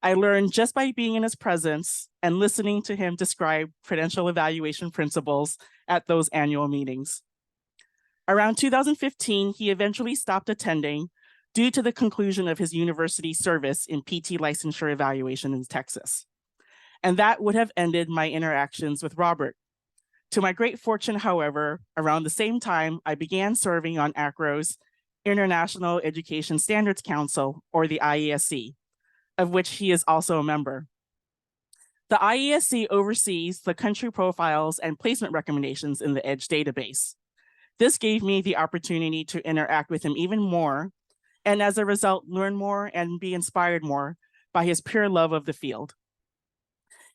I learned just by being in his presence and listening to him describe credential evaluation principles at those annual meetings. Around 2015, he eventually stopped attending due to the conclusion of his university service in PT licensure evaluation in Texas. And that would have ended my interactions with Robert. To my great fortune, however, around the same time, I began serving on ACRO's International Education Standards Council, or the IESC, of which he is also a member. The IESC oversees the country profiles and placement recommendations in the EDGE database. This gave me the opportunity to interact with him even more, and as a result, learn more and be inspired more by his pure love of the field.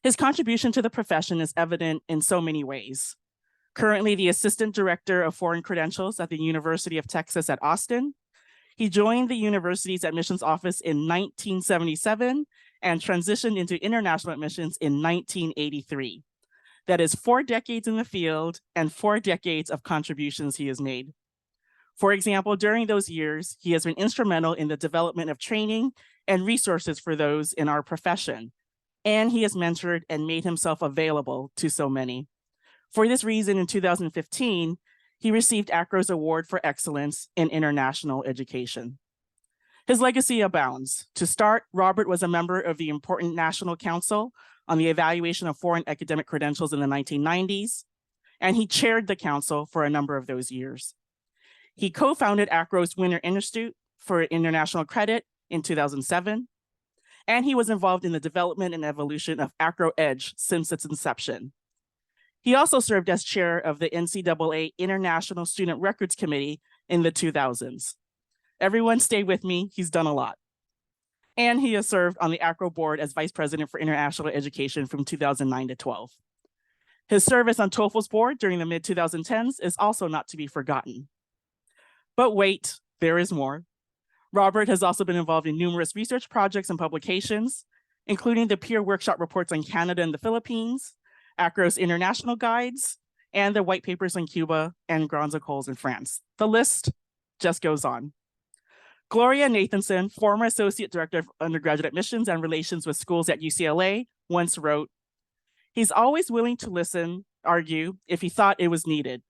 His contribution to the profession is evident in so many ways. Currently the Assistant Director of Foreign Credentials at the University of Texas at Austin. He joined the university's admissions office in 1977 and transitioned into international admissions in 1983. That is 4 decades in the field and 4 decades of contributions he has made. For example, during those years, he has been instrumental in the development of training and resources for those in our profession, and he has mentored and made himself available to so many. For this reason, in 2015, he received ACRO's Award for Excellence in International Education. His legacy abounds. To start, Robert was a member of the important National Council on the Evaluation of Foreign Academic Credentials in the 1990s, and he chaired the council for a number of those years. He co-founded ACRO's Winter Institute for International Credit in 2007, and he was involved in the development and evolution of ACRO EDGE since its inception. He also served as chair of the NCAA International Student Records Committee in the 2000s. Everyone stay with me, he's done a lot. And he has served on the ACRO board as vice president for international education from 2009 to 12. His service on TOEFL's board during the mid-2010s is also not to be forgotten. But wait, there is more. Robert has also been involved in numerous research projects and publications, including the peer workshop reports on Canada and the Philippines, ACRO's international guides, and the white papers on Cuba and Grands Écoles in France. The list just goes on. Gloria Nathanson, former Associate Director of Undergraduate Admissions and Relations with Schools at UCLA, once wrote, "He's always willing to listen, argue, if he thought it was needed.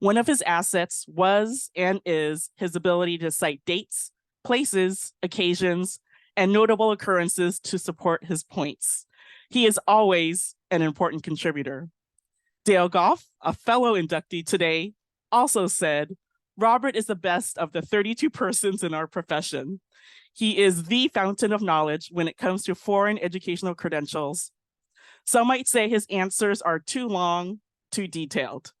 One of his assets was and is his ability to cite dates, places, occasions, and notable occurrences to support his points. He is always an important contributor." Dale Goff, a fellow inductee today, also said, "Robert is the best of the 32 persons in our profession. He is the fountain of knowledge when it comes to foreign educational credentials. Some might say his answers are too long, too detailed.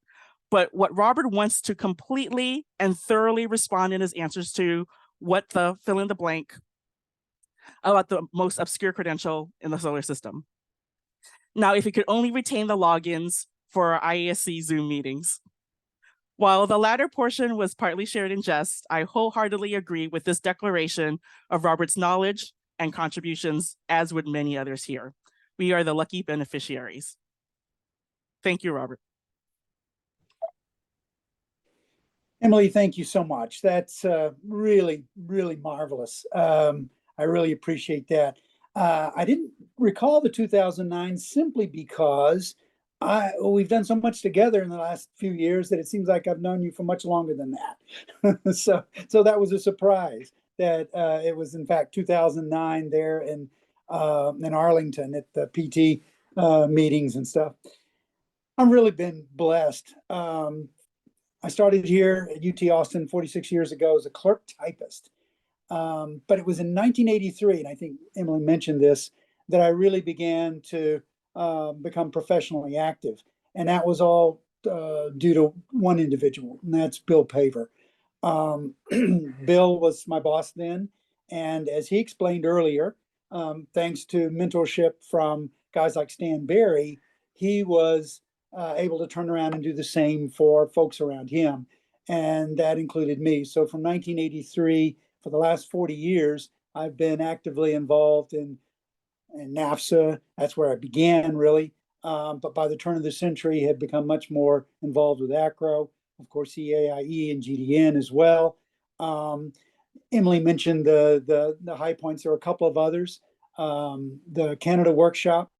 But what Robert wants to completely and thoroughly respond in his answers to what the fill in the blank about the most obscure credential in the solar system. Now, if he could only retain the logins for our IASC Zoom meetings." While the latter portion was partly shared in jest, I wholeheartedly agree with this declaration of Robert's knowledge and contributions, as would many others here. We are the lucky beneficiaries. Thank you, Robert. Emily, thank you so much. That's really, really marvelous. I really appreciate that. I didn't recall the 2009 simply because we've done so much together in the last few years that it seems like I've known you for much longer than that. so that was a surprise that it was in fact 2009 there in Arlington at the PT meetings and stuff. I've really been blessed. I started here at UT Austin 46 years ago as a clerk typist. But it was in 1983, and I think Emily mentioned this, that I really began to become professionally active. And that was all due to one individual, and that's Bill Paver. Bill was my boss then. And as he explained earlier, thanks to mentorship from guys like Stan Berry, he was able to turn around and do the same for folks around him. And that included me. So from 1983, for the last 40 years, I've been actively involved in NAFSA. That's where I began, really. But by the turn of the century, had become much more involved with ACRO, of course, EAIE and GDN as well. Emily mentioned the high points. There are a couple of others. The Canada workshop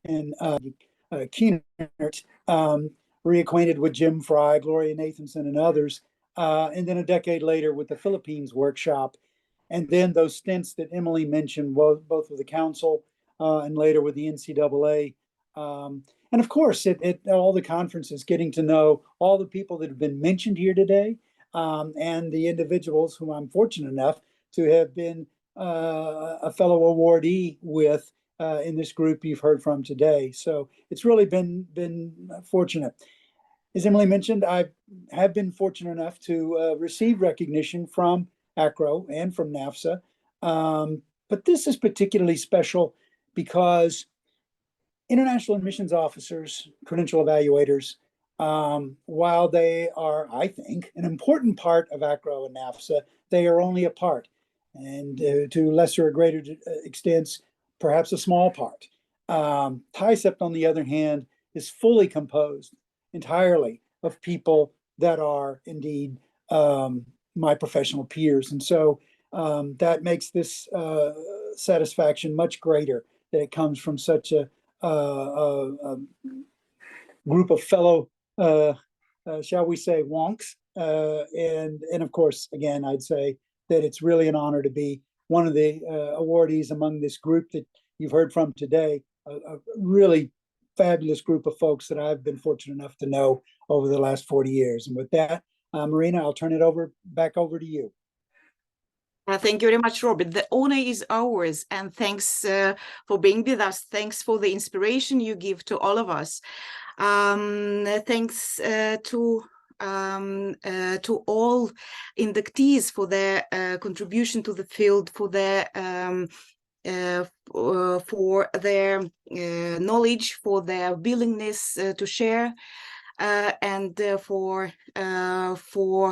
and Keenert, reacquainted with Jim Fry, Gloria Nathanson, and others. And then a decade later with the Philippines workshop. And then those stints that Emily mentioned, both with the council and later with the NCAA. And of course, at all the conferences, getting to know all the people that have been mentioned here today, and the individuals whom I'm fortunate enough to have been a fellow awardee with in this group you've heard from today. So it's really been fortunate. As Emily mentioned, I have been fortunate enough to receive recognition from ACRO and from NAFSA. But this is particularly special because international admissions officers, credential evaluators, while they are, I think, an important part of ACRO and NAFSA, they are only a part, and to lesser or greater extents, perhaps a small part. TAICEP, on the other hand, is fully composed entirely of people that are indeed my professional peers. And so that makes this satisfaction much greater that it comes from such a group of fellow, shall we say, wonks. And of course, again, I'd say that it's really an honor to be one of the awardees among this group that you've heard from today, a really fabulous group of folks that I've been fortunate enough to know over the last 40 years. And with that, Marina, I'll turn it back over to you. Thank you very much, Robert. The honor is ours, and thanks for being with us. Thanks for the inspiration you give to all of us. Thanks to all inductees for their contribution to the field, for their knowledge, for their willingness to share, and for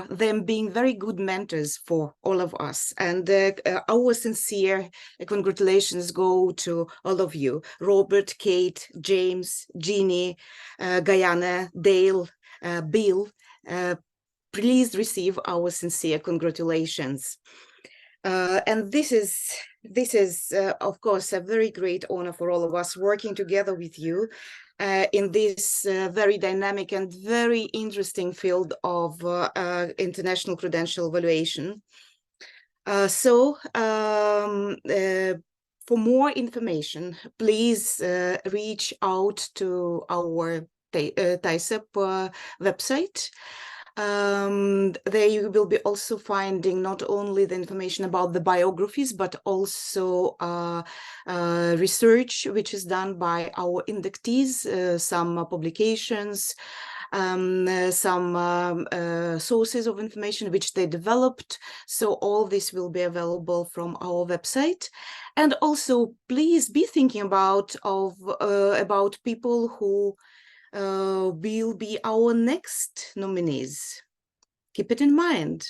them being very good mentors for all of us. And our sincere congratulations go to all of you: Robert, Kate, James, Jeannie, Guyana, Dale, Bill. Please receive our sincere congratulations. And this is of course a very great honor for all of us working together with you in this very dynamic and very interesting field of international credential evaluation. For more information, please reach out to our TAICEP website. There you will be also finding not only the information about the biographies, but also research which is done by our inductees, some publications, some sources of information which they developed. So all this will be available from our website. And also, please be thinking about people who will be our next nominees. Keep it in mind.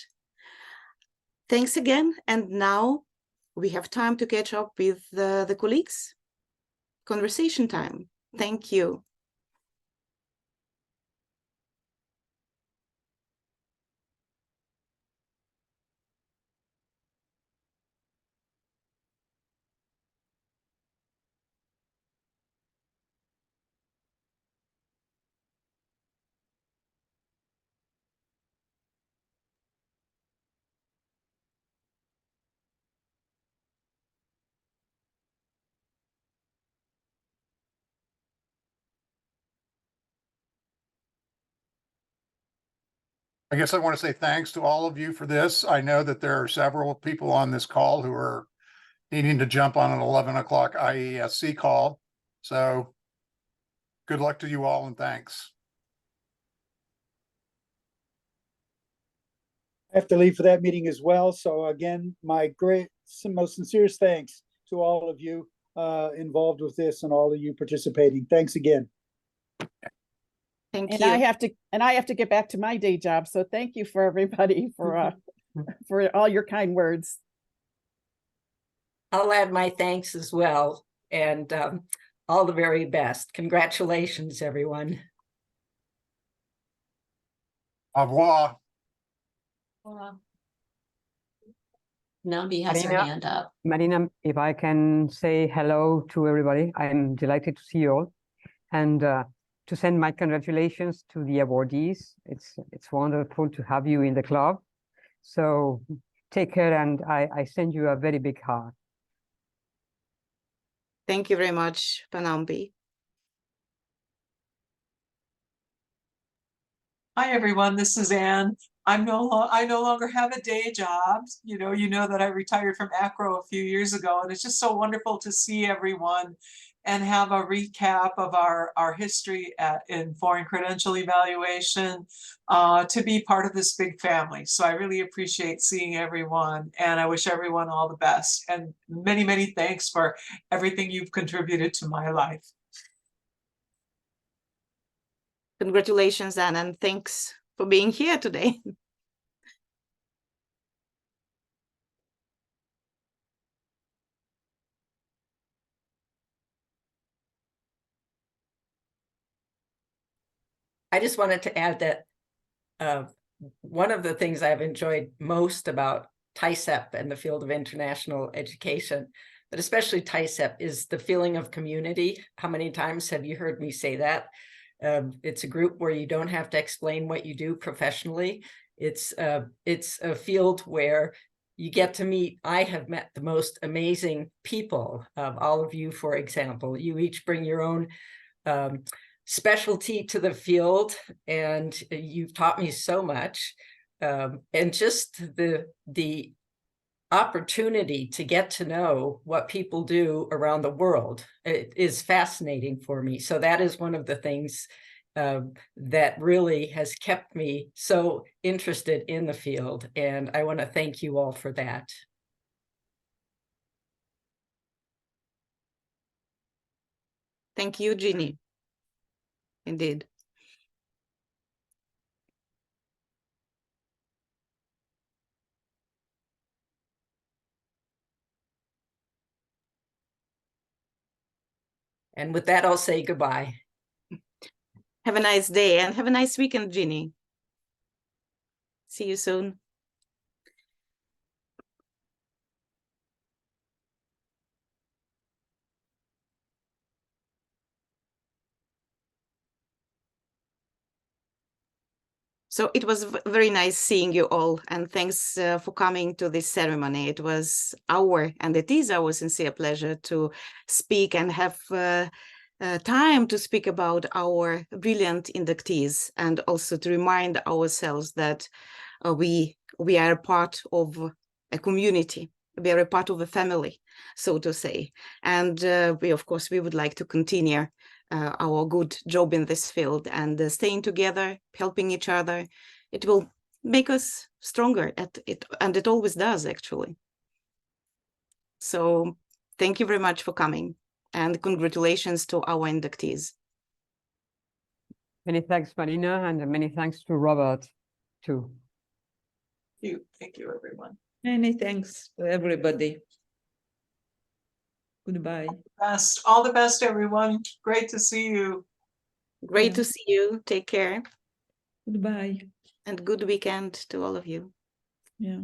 Thanks again. And now we have time to catch up with the colleagues. Conversation time. Thank you. I guess I want to say thanks to all of you for this. I know that there are several people on this call who are needing to jump on an 11 o'clock IESC call. So good luck to you all, and thanks. I have to leave for that meeting as well. So again, my most sincerest thanks to all of you involved with this and all of you participating. Thanks again. Thank And you. I have to get back to my day job. So thank you for everybody for all your kind words. I'll add my thanks as well, and all the very best. Congratulations, everyone. Au revoir. Nambi has her Marina. hand up. Marina, if I can say hello to everybody, I'm delighted to see you all, and to send my congratulations to the awardees. It's wonderful to have you in the club. So take care, and I send you a very big hug. Thank you very much, Panambi. Hi, everyone. This is Anne. I no longer have a day job. You know that I retired from Accro a few years ago, and it's just so wonderful to see everyone and have a recap of our history in foreign credential evaluation, to be part of this big family. So I really appreciate seeing everyone, and I wish everyone all the best. And many, many thanks for everything you've contributed to my life. Congratulations, Anne, and thanks for being here today. I just wanted to add that one of the things I've enjoyed most about TAICEP and the field of international education, but especially TAICEP, is the feeling of community. How many times have you heard me say that? It's a group where you don't have to explain what you do professionally. It's a field where you get to meet. I have met the most amazing people. All of you, for example, you each bring your own specialty to the field, and you've taught me so much. And just the opportunity to get to know what people do around the world, it is fascinating for me. So that is one of the things that really has kept me so interested in the field. And I want to thank you all for that. Thank you, Jeannie. Indeed. And with that, I'll say goodbye. Have a nice day and have a nice weekend, Jeannie. See you soon. So it was very nice seeing you all, and thanks for coming to this ceremony. It was and it is our sincere pleasure to speak and have time to speak about our brilliant inductees, and also to remind ourselves that we are a part of a community. We are a part of a family, so to say. And of course, we would like to continue our good job in this field, and staying together, helping each other. It will make us stronger at it, and it always does, actually. So thank you very much for coming, and congratulations to our inductees. Many thanks, Marina, and many thanks to Robert, too. Thank you, everyone. Many thanks to everybody. Goodbye. All the best, everyone. Great to see you. Great to see you. Take care. Goodbye. And good weekend to all of you. Yeah.